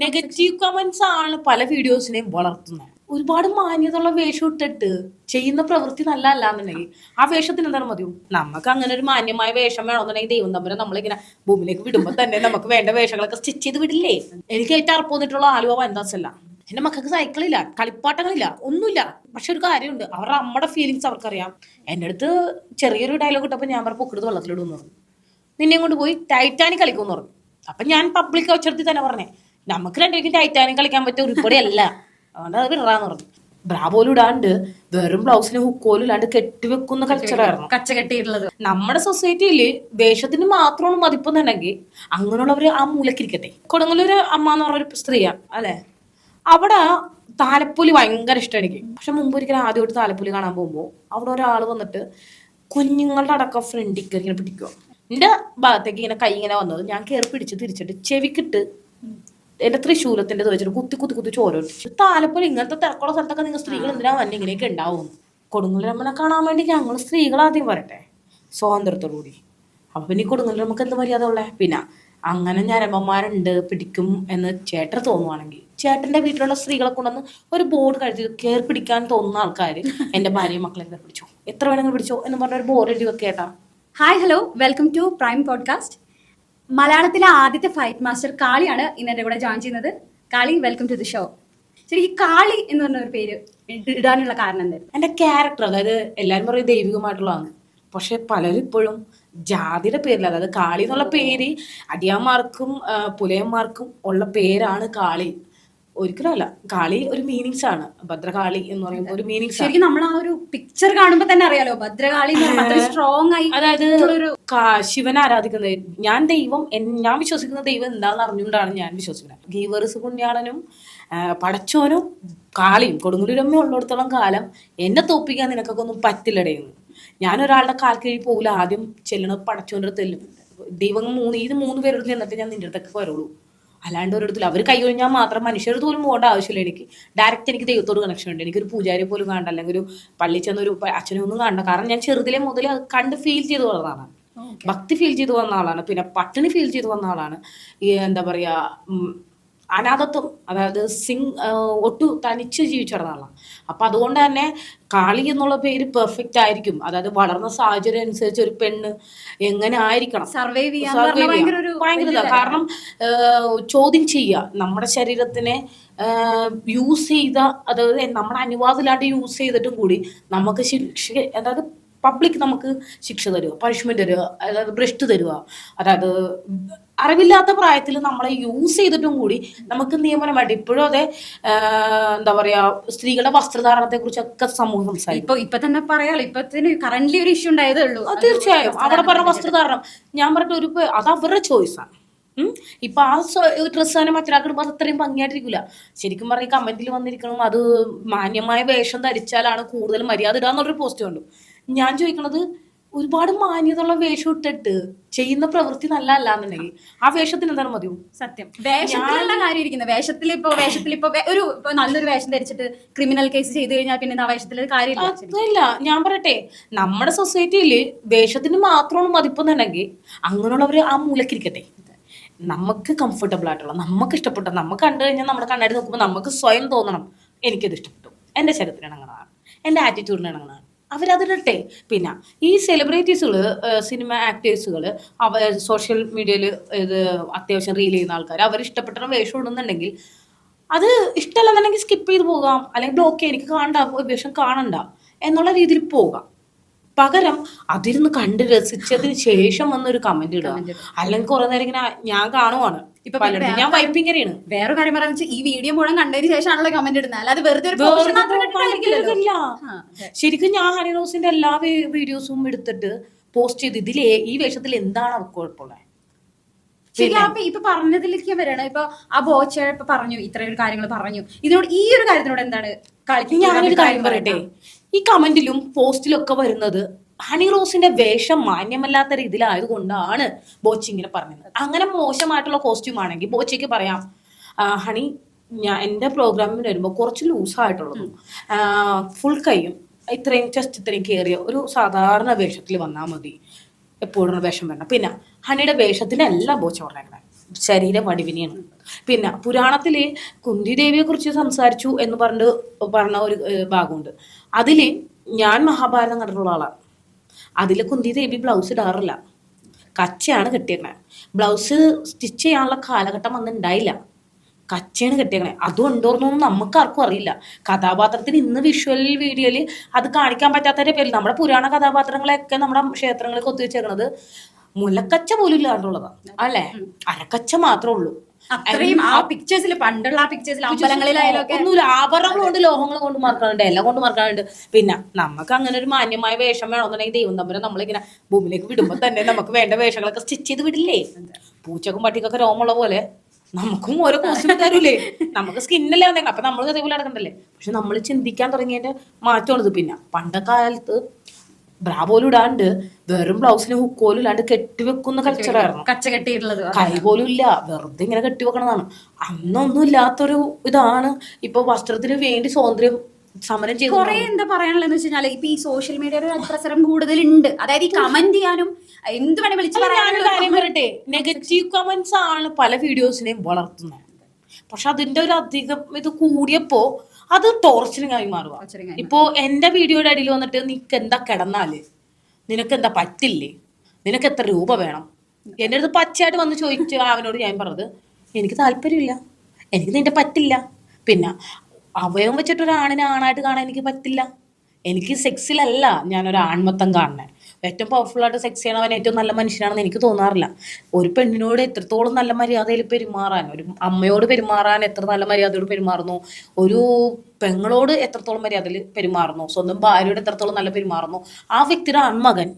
Negative comments ആണ് പല വീഡിയോസിനെയും വളർത്തുന്നത്. ഒരുപാട് മാന്യതയുള്ള വേഷം ഇട്ടിട്ട് ചെയ്യുന്ന പ്രവൃത്തി നല്ല അല്ലാന്നുണ്ടെങ്കിൽ ആ വേഷത്തിന് എന്താണ് മതിയും? നമുക്ക് അങ്ങനെ ഒരു മാന്യമായ വേഷം വേണമെന്നുണ്ടെങ്കിൽ ദൈവം തമ്മിൽ നമ്മളിങ്ങനെ ഭൂമിയിലേക്ക് വിടുമ്പോൾ തന്നെ നമുക്ക് വേണ്ട വേഷങ്ങളൊക്കെ സ്റ്റിച്ച് ചെയ്ത് വിടില്ലേ? എനിക്ക് ഏറ്റവും അറപ്പോന്നിട്ടുള്ള ആലുവ വനിതാസല്ല. എന്റെ മക്കൾക്ക് സൈക്കിളില്ല, കളിപ്പാട്ടങ്ങളില്ല, ഒന്നുമില്ല. പക്ഷെ ഒരു കാര്യമുണ്ട്, അവരുടെ അമ്മയുടെ ഫീലിങ്സ് അവർക്കറിയാം. എൻ്റെ അടുത്ത് ചെറിയൊരു ഡയലോഗ് ഇട്ടപ്പോൾ ഞാൻ പറഞ്ഞ പൊക്കെടുത്ത് വെള്ളത്തിലിടുന്നു പറഞ്ഞു. നിന്നെയും കൊണ്ട് പോയി ടൈറ്റാനിക് കളിക്കുമെന്ന് പറഞ്ഞു. അപ്പൊ ഞാൻ പബ്ലിക് വെച്ചെടുത്ത് തന്നെ പറഞ്ഞേ, നമുക്ക് രണ്ടുപേർക്കും ടൈറ്റാനിക് കളിക്കാൻ പറ്റിയ ഉരുപ്പടി അല്ല, അതുകൊണ്ട് അത് വിടറാന്ന് പറഞ്ഞു. ബ്രാ പോലും ഇടാണ്ട് വെറും ബ്ലൗസിന് ഹുക്കോലും ഇല്ലാണ്ട് കെട്ടിവെക്കുന്ന കൾച്ചറായിരുന്നു കച്ച കെട്ടിയിട്ടുള്ളത്. നമ്മുടെ സൊസൈറ്റിയിൽ വേഷത്തിന് മാത്രമാണ് മതിപ്പെന്നുണ്ടെങ്കിൽ അങ്ങനെയുള്ളവര് ആ മൂലക്കിരിക്കട്ടെ. കൊടുങ്ങല്ലൂര് അമ്മ എന്ന് പറഞ്ഞൊരു സ്ത്രീയാണ് അല്ലെ, അവിടെ താലപ്പൊലി ഭയങ്കര ഇഷ്ടം എനിക്ക്. പക്ഷെ മുമ്പ് ഒരിക്കലും ആദ്യമായിട്ട് താലപ്പൊലി കാണാൻ പോകുമ്പോൾ അവിടെ ഒരാൾ വന്നിട്ട് കുഞ്ഞുങ്ങളുടെ അടക്കം ഫ്രണ്ടിൽ കയറി ഇങ്ങനെ പിടിക്കുക. എന്റെ ഭാഗത്തേക്ക് ഇങ്ങനെ കൈ ഇങ്ങനെ വന്നത് ഞാൻ കയറി പിടിച്ച് തിരിച്ചിട്ട് ചെവിക്കിട്ട് എന്റെ തൃശൂലത്തിന്റെ വെച്ചിട്ട് കുത്തി കുത്തി കുത്തി ചോര. താലപ്പൊലി ഇങ്ങനത്തെ തിരക്കുള്ള സ്ഥലത്തൊക്കെ നിങ്ങൾ സ്ത്രീകൾ എന്തിനാ വന്നെ ഇങ്ങനെയൊക്കെ ഉണ്ടാവും? കൊടുങ്ങല്ലൂരമ്മനെ കാണാൻ വേണ്ടി ഞങ്ങൾ സ്ത്രീകൾ ആദ്യം പറയട്ടെ സ്വാതന്ത്ര്യത്തോടുകൂടി. അപ്പൊ പിന്നെ ഈ കൊടുങ്ങല്ലൂർ നമുക്ക് എന്ത് മര്യാദ ഉള്ളേ? പിന്നെ അങ്ങനെ ഞരമ്പന്മാരുണ്ട് പിടിക്കും എന്ന് ചേട്ടൻ തോന്നുവാണെങ്കിൽ ചേട്ടന്റെ വീട്ടിലുള്ള സ്ത്രീകളെ കൊണ്ടുവന്ന് ഒരു ബോർഡ് കഴിച്ച് കയറി പിടിക്കാൻ തോന്നുന്ന ആൾക്കാർ എന്റെ ഭാര്യയും മക്കളെ കയറി പിടിച്ചോ, എത്ര വേണമെങ്കിലും പിടിച്ചോ എന്ന് പറഞ്ഞ ഒരു ബോർഡ് എഴുതി വെക്കേട്ടാ. Hi hello, welcome to prime podcast. മലയാളത്തിലെ ആദ്യത്തെ ഫൈറ്റ് മാസ്റ്റർ കാളിയാണ് ഇന്ന് എൻ്റെ കൂടെ ജോയിൻ ചെയ്യുന്നത്. കാളി, വെൽക്കം ടു ദി ഷോ. ശരി, ഈ കാളി എന്ന് പറഞ്ഞ ഒരു പേര് ഇടാനുള്ള കാരണം എന്തായിരുന്നു? എൻ്റെ ക്യാരക്ടർ, അതായത് എല്ലാവരും പറയും ദൈവികമായിട്ടുള്ളതാണ്, പക്ഷെ പലരും ഇപ്പോഴും ജാതിയുടെ പേരിൽ, അതായത് കാളി എന്നുള്ള പേര് അടിയാന്മാർക്കും പുലയന്മാർക്കും ഉള്ള പേരാണ് കാളി. ഒരിക്കലും അല്ല, കാളി ഒരു മീനിങ്സ് ആണ്. ഭദ്രകാളി എന്ന് പറയുമ്പോൾ ഒരു മീനിങ്സ്. ശരിക്കും നമ്മൾ ആ ഒരു പിക്ചർ കാണുമ്പോൾ തന്നെ അറിയാലോ ഭദ്രകാളി സ്ട്രോങ് ആയി, അതായത് ശിവനെ ആരാധിക്കുന്നത്. ഞാൻ ഞാൻ വിശ്വസിക്കുന്ന ദൈവം എന്താണെന്ന് അറിഞ്ഞുകൊണ്ടാണ് ഞാൻ വിശ്വസിക്കുന്നത്. ഗീവറസ് പുണ്യാളനും പടച്ചോനും കാളിയും കൊടുങ്ങല്ലൂരമ്മ ഉള്ളിടത്തോളം കാലം എന്നെ തോപ്പിക്കാൻ നിനക്കൊക്കെ ഒന്നും പറ്റില്ലടേന്ന്. ഞാൻ ഒരാളുടെ കാൽ കീഴിൽ പോകില്ല, ആദ്യം ചെല്ലണത് പടച്ചോൻ്റെ അടുത്ത് ചെല്ലും. ദൈവം മൂന്ന് പേരെടുത്ത് ചെന്നിട്ട് ഞാൻ നിന്റെ അടുത്തൊക്കെ വരുള്ളൂ. അല്ലാണ്ട് ഒരിടത്തില്ല. അവർ കൈ കഴിഞ്ഞാൽ മാത്രം മനുഷ്യർക്ക് പോലും പോകേണ്ട ആവശ്യമില്ല. എനിക്ക് ഡയറക്റ്റ് എനിക്ക് ദൈവത്തോട് കണക്ഷൻ ഉണ്ട്. എനിക്കൊരു പൂജാരി പോലും കാണണ്ട, അല്ലെങ്കിൽ ഒരു പള്ളി ചെന്നൊരു അച്ഛനെ ഒന്നും കാണണ്ട. കാരണം ഞാൻ ചെറുതിലെ മുതൽ അത് കണ്ട് ഫീൽ ചെയ്ത് വന്നതാണ്, ഭക്തി ഫീൽ ചെയ്ത് വന്ന ആളാണ്, പിന്നെ പട്ടിണി ഫീൽ ചെയ്ത് വന്ന ആളാണ്. ഈ എന്താ പറയാ, അനാഥത്വം, അതായത് ഒട്ടു തനിച്ച് ജീവിച്ചിരുന്ന ആളാണ്. അപ്പൊ അതുകൊണ്ട് തന്നെ കാളി എന്നുള്ള പേര് പെർഫെക്റ്റ് ആയിരിക്കും. അതായത് വളർന്ന സാഹചര്യം അനുസരിച്ച് ഒരു പെണ്ണ് എങ്ങനെ ആയിരിക്കണം, സർവൈവ് ചെയ്യാൻ ഭയങ്കര. കാരണം ചോദ്യം ചെയ്യുക, നമ്മുടെ ശരീരത്തിനെ യൂസ് ചെയ്ത, അതായത് നമ്മുടെ അനുവാദമില്ലാണ്ട് യൂസ് ചെയ്തിട്ടും കൂടി നമുക്ക് ശിക്ഷ, അതായത് പബ്ലിക് നമുക്ക് ശിക്ഷ തരുക, പണിഷ്മെന്റ് തരുക, അതായത് ഭ്രഷ്ട് തരുക. അതായത് അറിവില്ലാത്ത പ്രായത്തിൽ നമ്മളെ യൂസ് ചെയ്തിട്ടും കൂടി നമുക്ക് നിയമനമായിട്ട് ഇപ്പോഴും അതെ. എന്താ പറയാ, സ്ത്രീകളുടെ വസ്ത്രധാരണത്തെ കുറിച്ചൊക്കെ സമൂഹം സംസാരിക്കും. ഇപ്പൊ തന്നെ പറയാലോ, ഇപ്പൊ കറന്റ്ലി ഒരു ഇഷ്യൂ ഉണ്ടായതേ ഉള്ളൂ. തീർച്ചയായും അവിടെ പറഞ്ഞ വസ്ത്രധാരണം ഞാൻ പറഞ്ഞിട്ട് അത് അവരുടെ ചോയ്സാണ്. ഇപ്പൊ ആ ഡ്രസ്സ് തന്നെ മറ്റൊരാൾക്കിടുമ്പോൾ അത് അത്രയും ഭംഗിയായിട്ടിരിക്കില്ല. ശരിക്കും പറഞ്ഞ കമന്റിൽ വന്നിരിക്കണം അത് മാന്യമായ വേഷം ധരിച്ചാലാണ് കൂടുതൽ മര്യാദ ഇടാന്നുള്ളൊരു പോസ്റ്റ് കണ്ടു. ഞാൻ ചോദിക്കണത്, ഒരുപാട് മാന്യതയുള്ള വേഷം ഇട്ടിട്ട് ചെയ്യുന്ന പ്രവൃത്തി നല്ല അല്ലാന്നുണ്ടെങ്കിൽ ആ വേഷത്തിന് എന്താണ് മതിയോ? സത്യം, വേഷത്തിലുള്ള കാര്യം ഇരിക്കുന്നത്. വേഷത്തിലിപ്പോ ഒരു നല്ലൊരു വേഷം ധരിച്ചിട്ട് ക്രിമിനൽ കേസ് ചെയ്ത് കഴിഞ്ഞാൽ പിന്നെ ആ വേഷത്തിൽ കാര്യമില്ല. ഞാൻ പറയട്ടെ, നമ്മുടെ സൊസൈറ്റിയിൽ വേഷത്തിന് മാത്രമാണ് മതിപ്പെന്നുണ്ടെങ്കിൽ അങ്ങനെയുള്ളവര് ആ മൂലക്കിരിക്കട്ടെ. നമുക്ക് കംഫർട്ടബിൾ ആയിട്ടുള്ള, നമുക്ക് ഇഷ്ടപ്പെട്ട, നമുക്ക് കണ്ടു കഴിഞ്ഞാൽ നമ്മുടെ കണ്ണാടി നോക്കുമ്പോൾ നമുക്ക് സ്വയം തോന്നണം എനിക്കത് ഇഷ്ടപ്പെട്ടു, എൻ്റെ ശരീരത്തിന് ഇണങ്ങണതാണ്, എൻ്റെ ആറ്റിറ്റ്യൂഡിന് ഇണങ്ങണതാണ്, അവരതിടട്ടെ. പിന്നെ ഈ സെലിബ്രിറ്റീസുകൾ, സിനിമ ആക്ടേഴ്സുകൾ, സോഷ്യൽ മീഡിയയിൽ ഇത് അത്യാവശ്യം റീൽ ചെയ്യുന്ന ആൾക്കാർ, അവർ ഇഷ്ടപ്പെട്ട വേഷം ഇടുന്നുണ്ടെങ്കിൽ അത് ഇഷ്ടമല്ലെന്നുണ്ടെങ്കിൽ സ്കിപ്പ് ചെയ്ത് പോകാം, അല്ലെങ്കിൽ ഓക്കെ എനിക്ക് കാണണ്ട, വേഷം കാണണ്ട എന്നുള്ള രീതിയിൽ പോകാം. പകരം അതിരുന്ന് കണ്ട് രസിച്ചതിന് ശേഷം വന്നൊരു കമന്റ് ഇടുക, അല്ലെങ്കിൽ കുറെ നേരം ഇങ്ങനെ ഞാൻ കാണുവാണ്. ഇപ്പൊ ഞാൻ വൈപ്പിങ്ങനെയാണ്. വേറെ കാര്യം പറയാന്ന് വെച്ചാൽ ഈ വീഡിയോ മുഴുവൻ കണ്ടതിന് ശേഷമാണല്ലോ കമന്റ് ഇടുന്നത്, അല്ലാതെ വെറുതെ ഇല്ല. ശരിക്കും ഞാൻ ഹണി റോസിന്റെ എല്ലാ വീഡിയോസും എടുത്തിട്ട് പോസ്റ്റ് ചെയ്ത് ഇതിൽ ഈ വേഷത്തിൽ എന്താണ് അവർക്ക് കുഴപ്പമുള്ളത്. ഇപ്പൊ പറഞ്ഞതിലേക്ക് വരണം. ഇപ്പൊ ആ ബോച്ച ഇപ്പൊ പറഞ്ഞു, ഇത്രയൊരു കാര്യങ്ങൾ പറഞ്ഞു. ഇതിനോട് ഈ ഒരു കാര്യത്തിനോട് എന്താണ്? ഞാനൊരു കാര്യം പറയട്ടെ, ഈ കമന്റിലും പോസ്റ്റിലും ഒക്കെ വരുന്നത് ഹണി റോസിന്റെ വേഷം മാന്യമല്ലാത്ത രീതിയിലായതുകൊണ്ടാണ് ബോച്ചി ഇങ്ങനെ പറഞ്ഞത്. അങ്ങനെ മോശമായിട്ടുള്ള കോസ്റ്റ്യൂം ആണെങ്കിൽ ബോച്ചയ്ക്ക് പറയാം, ഹണി എൻ്റെ പ്രോഗ്രാമിന് വരുമ്പോൾ കുറച്ച് ലൂസായിട്ടുള്ളതും ഫുൾ കൈയും ഇത്രയും ചെസ്റ്റ് ഇത്രയും കയറിയ ഒരു സാധാരണ വേഷത്തിൽ വന്നാൽ മതി, എപ്പോഴും വേഷം വരണം. പിന്നെ ഹണിയുടെ വേഷത്തിനല്ല ബോച്ച പറഞ്ഞേക്കണേ, ശരീര വടിവിനെയാണ്. പിന്നെ പുരാണത്തില് കുന്തി ദേവിയെ കുറിച്ച് സംസാരിച്ചു എന്ന് പറഞ്ഞ ഒരു ഭാഗമുണ്ട്. അതില് ഞാൻ മഹാഭാരതം കണ്ടിട്ടുള്ള ആളാണ്. അതില് കുന്തി ദേവി ബ്ലൗസ് ഇടാറില്ല, കച്ചയാണ് കെട്ടിയേക്കണേ. ബ്ലൗസ് സ്റ്റിച്ച് ചെയ്യാനുള്ള കാലഘട്ടം അന്ന് ഉണ്ടായില്ല, കച്ചയാണ് കെട്ടിയേക്കണേ. അതും ഉണ്ടോർന്നൊന്നും നമുക്ക് ആർക്കും അറിയില്ല. കഥാപാത്രത്തിന് ഇന്ന് വിഷ്വൽ വീഡിയോയില് അത് കാണിക്കാൻ പറ്റാത്തതിന്റെ പേരിൽ നമ്മുടെ പുരാണ കഥാപാത്രങ്ങളെയൊക്കെ നമ്മുടെ ക്ഷേത്രങ്ങളിൽ കൊത്തിവെച്ചേക്കണത് മുലക്കച്ച പോലും ഇല്ലാണ്ടുള്ളതാണ് അല്ലെ, അരക്കച്ച മാത്രമേ ഉള്ളൂ. അത്രയും ആ പിക്ചേഴ്സിൽ, പണ്ടുള്ള ആ പിക്ചേഴ്സിൽ അമ്പലങ്ങളിലായാലും ഒക്കെ ഒന്നുമില്ല, ആഭരണങ്ങൾ കൊണ്ട് ലോഹങ്ങൾ കൊണ്ട് മറക്കാനുണ്ട്, എല്ലാം കൊണ്ട് മറക്കാനുണ്ട്. പിന്നെ നമുക്ക് അങ്ങനെ ഒരു മാന്യമായ വേഷം വേണമെന്നുണ്ടെങ്കിൽ ദൈവം തമ്പുരാൻ നമ്മളിങ്ങനെ ഭൂമിയിലേക്ക് വിടുമ്പോ തന്നെ നമുക്ക് വേണ്ട വേഷങ്ങളൊക്കെ സ്റ്റിച്ച് ചെയ്ത് വിടില്ലേ. പൂച്ചക്കും പട്ടിക്കൊക്കെ രോമുള്ള പോലെ നമുക്കും ഓരോ കോസ്റ്റ്യൂം തരൂലേ. നമുക്ക് സ്കിന്നല്ലേ വന്നേക്കണം, അപ്പൊ നമ്മൾ അതേപോലെ നടക്കണ്ടല്ലേ. പക്ഷെ നമ്മൾ ചിന്തിക്കാൻ തുടങ്ങിയതിന്റെ മാറ്റമാണിത്. പിന്നെ പണ്ടക്കാലത്ത് ബ്രാ പോലും ഇടാണ്ട് വെറും ബ്ലൗസിന് ഹുക്കോലും ഇല്ലാണ്ട് കെട്ടിവെക്കുന്ന കൾച്ചറായിരുന്നു. കച്ച കെട്ടിയിട്ടുള്ളത് കൈ പോലും ഇല്ല, വെറുതെ ഇങ്ങനെ കെട്ടിവെക്കണതാണ്. അന്നൊന്നും ഇല്ലാത്തൊരു ഇതാണ് ഇപ്പൊ വസ്ത്രത്തിന് വേണ്ടി സ്വാതന്ത്ര്യം സമരം ചെയ്തു. കുറെ എന്താ പറയാനുള്ളതെന്ന് വെച്ച് കഴിഞ്ഞാൽ ഇപ്പൊ ഈ സോഷ്യൽ മീഡിയയുടെ അതിപ്രസരം കൂടുതലുണ്ട്. അതായത് ഈ കമന്റ് ചെയ്യാനും എന്ത് വേണേ വിളിച്ചു ഞാനൊരു കാര്യം പറയട്ടെ, നെഗറ്റീവ് കമന്റ്സ് ആണ് പല വീഡിയോസിനെയും വളർത്തുന്നത്. പക്ഷെ അതിന്റെ ഒരു അധികം ഇത് കൂടിയപ്പോ അത് ടോർച്ചറിങ് ആയി മാറുക. ഇപ്പോ എന്റെ വീഡിയോയുടെ അടിയിൽ വന്നിട്ട് നിനക്ക് എന്താ കിടന്നാല്, നിനക്ക് എന്താ പറ്റില്ലേ, നിനക്ക് എത്ര രൂപ വേണം, എന്റെ അടുത്ത് പച്ചയായിട്ട് വന്ന് ചോദിച്ചു അവനോട് ഞാൻ പറഞ്ഞത് എനിക്ക് താല്പര്യമില്ല, എനിക്ക് നിന്റെ പറ്റില്ല. പിന്നെ അവയവം വെച്ചിട്ട് ഒരു ആണിനെ ആണായിട്ട് കാണാൻ എനിക്ക് പറ്റില്ല. എനിക്ക് സെക്സിലല്ല ഞാനൊരു ആൺമത്തം കാണണേ. ഏറ്റവും പവർഫുൾ ആയിട്ട് സെക്സ് ചെയ്യണവൻ ഏറ്റവും നല്ല മനുഷ്യനാണെന്ന് എനിക്ക് തോന്നാറില്ല. ഒരു പെണ്ണിനോട് എത്രത്തോളം നല്ല മര്യാദയിൽ പെരുമാറാൻ, ഒരു അമ്മയോട് പെരുമാറാൻ എത്ര നല്ല മര്യാദയോട് പെരുമാറുന്നു, ഒരു പെങ്ങളോട് എത്രത്തോളം മര്യാദയിൽ പെരുമാറുന്നു, സ്വന്തം ഭാര്യയോട് എത്രത്തോളം നല്ല പെരുമാറുന്നു, ആ വ്യക്തിയുടെ ആൺമകൻ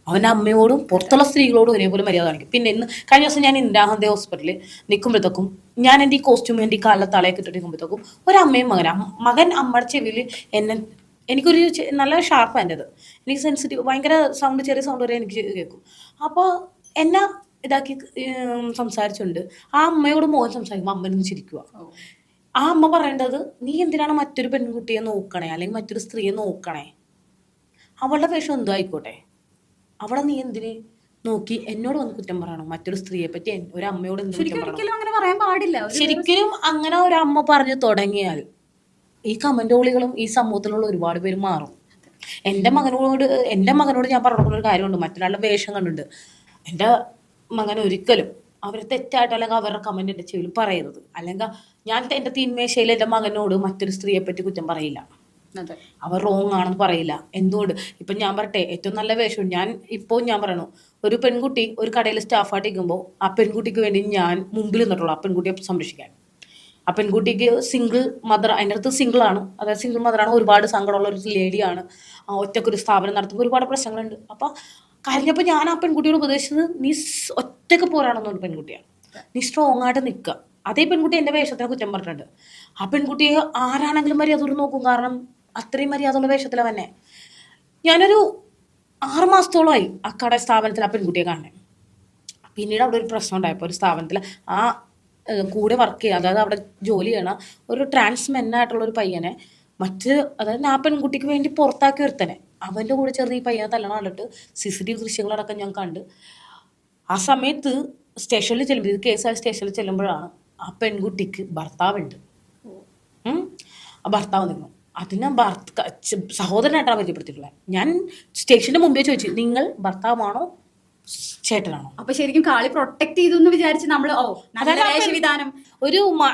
അവൻ്റെ അമ്മയോടും പുറത്തുള്ള സ്ത്രീകളോടും ഒരേപോലെ മര്യാദ കാണിക്കും. പിന്നെ ഇന്ന് കഴിഞ്ഞ ദിവസം ഞാൻ ഇന്ദിരാഗാന്ധി ഹോസ്പിറ്റലിൽ നിൽക്കുമ്പോഴത്തേക്കും ഞാൻ എൻ്റെ ഈ കോസ്റ്റ്യൂം എൻ്റെ ഈ കാലിലെ തലയൊക്കെ ഇട്ടിട്ട് നിൽക്കുമ്പോഴത്തേക്കും ഒരമ്മയും മകൻ അമ്മയുടെ ചെവിയിൽ എനിക്കൊരു നല്ല ഷാർപ്പാണ് എൻ്റെ അത്, എനിക്ക് സെൻസിറ്റീവ്, ഭയങ്കര സൗണ്ട്, ചെറിയ സൗണ്ട് വരെ എനിക്ക് കേൾക്കും. അപ്പോൾ എന്നെ ഇതാക്കി സംസാരിച്ചുണ്ട്. ആ അമ്മയോട് മോൻ സംസാരിക്കുമ്പോൾ അമ്മനൊന്ന് ചിരിക്കുക. ആ അമ്മ പറയേണ്ടത് നീ എന്തിനാണ് മറ്റൊരു പെൺകുട്ടിയെ നോക്കണേ, അല്ലെങ്കിൽ മറ്റൊരു സ്ത്രീയെ നോക്കണേ, അവളുടെ വേഷം എന്തോ ആയിക്കോട്ടെ, അവളെ നീ എന്തിന് നോക്കി എന്നോട് വന്ന് കുറ്റം പറയണം, മറ്റൊരു സ്ത്രീയെ പറ്റി ഒരു അമ്മയോട് എന്ത് കുറ്റം പറയണം. ശരിക്കും അങ്ങനെ ഒരു അമ്മ പറഞ്ഞു തുടങ്ങിയാൽ ഈ കമന്റോളികളും ഈ സമൂഹത്തിലുള്ള ഒരുപാട് പേര് മാറും. എൻ്റെ മകനോട് ഞാൻ പറഞ്ഞ ഒരു കാര്യമുണ്ട്, മറ്റൊരാളുടെ വേഷം കണ്ടിട്ട് എൻ്റെ മകൻ ഒരിക്കലും അവർ തെറ്റായിട്ട് അല്ലെങ്കിൽ അവരുടെ കമന്റ് എൻ്റെ ചെവിയിൽ പറയരുത്. അല്ലെങ്കിൽ ഞാൻ എൻ്റെ തീന്മേശയിൽ എൻ്റെ മകനോട് മറ്റൊരു സ്ത്രീയെ പറ്റി കുറ്റം പറയില്ല, അവർ റോങ് ആണെന്ന് പറയില്ല. എന്തുകൊണ്ട് ഇപ്പം ഞാൻ പറയട്ടെ, ഏറ്റവും നല്ല വേഷം ഞാൻ പറയണു, ഒരു പെൺകുട്ടി ഒരു കടയിൽ സ്റ്റാഫായിട്ട് ഇരിക്കുമ്പോൾ ആ പെൺകുട്ടിക്ക് വേണ്ടി ഞാൻ മുമ്പിൽ നിന്നിട്ടുള്ളൂ ആ പെൺകുട്ടിയെ സംരക്ഷിക്കാൻ. ആ പെൺകുട്ടിക്ക് സിംഗിൾ മദർ, അതിൻ്റെ അടുത്ത് സിംഗിൾ ആണ്, അതായത് സിംഗിൾ മദറാണ്, ഒരുപാട് സങ്കടമുള്ള ഒരു ലേഡിയാണ്, ഒറ്റക്കൊരു സ്ഥാപനം നടത്തുമ്പോൾ ഒരുപാട് പ്രശ്നങ്ങളുണ്ട്. അപ്പം കഴിഞ്ഞപ്പോൾ ഞാൻ ആ പെൺകുട്ടിയോട് ഉപദേശിച്ചത് നീ ഒറ്റക്ക് പോരാണെന്നൊരു പെൺകുട്ടിയാണ്, നീ സ്ട്രോങ് ആയിട്ട് നിൽക്കുക. അതേ പെൺകുട്ടി എൻ്റെ വേഷത്തിനെ കുറ്റം പറഞ്ഞിട്ടുണ്ട്. ആ പെൺകുട്ടിയെ ആരാണെങ്കിലും മര്യാദ നോക്കും, കാരണം അത്രയും മര്യാദയുള്ള വേഷത്തിലാണ് തന്നെ. ഞാനൊരു 6 മാസത്തോളമായി ആ കട സ്ഥാപനത്തിൽ ആ പെൺകുട്ടിയെ കാണണേ. പിന്നീട് അവിടെ ഒരു പ്രശ്നം ഉണ്ടായപ്പോൾ ഒരു സ്ഥാപനത്തിൽ ആ കൂടെ വർക്ക് ചെയ്യുക, അതായത് അവിടെ ജോലി ചെയ്യണ ഒരു ട്രാൻസ്മെന്നായിട്ടുള്ള ഒരു പയ്യനെ അതായത് ആ പെൺകുട്ടിക്ക് വേണ്ടി പുറത്താക്കി ഒരുത്തനെ അവൻ്റെ കൂടെ ചേർന്ന് ഈ പയ്യനെ തല്ലണം കണ്ടിട്ട് CCTV ദൃശ്യങ്ങളടക്കം ഞാൻ കണ്ട്. ആ സമയത്ത് സ്റ്റേഷനിൽ ചെല്ലുമ്പോൾ, ഇത് കേസായ സ്റ്റേഷനിൽ ചെല്ലുമ്പോഴാണ് ആ പെൺകുട്ടിക്ക് ഭർത്താവുണ്ട്. ആ ഭർത്താവ് നിന്നു. അതിന് സഹോദരനായിട്ടാണ് പരിചയപ്പെടുത്തിയിട്ടുള്ളത്. ഞാൻ സ്റ്റേഷന്റെ മുമ്പേ ചോദിച്ചു, നിങ്ങൾ ഭർത്താവാണോ ചേട്ടനാണോ? അപ്പൊ ശരിക്കും കാളി പ്രൊട്ടക്ട് ചെയ്തു എന്ന് വിചാരിച്ച് നമ്മള് വേഷവിധാനം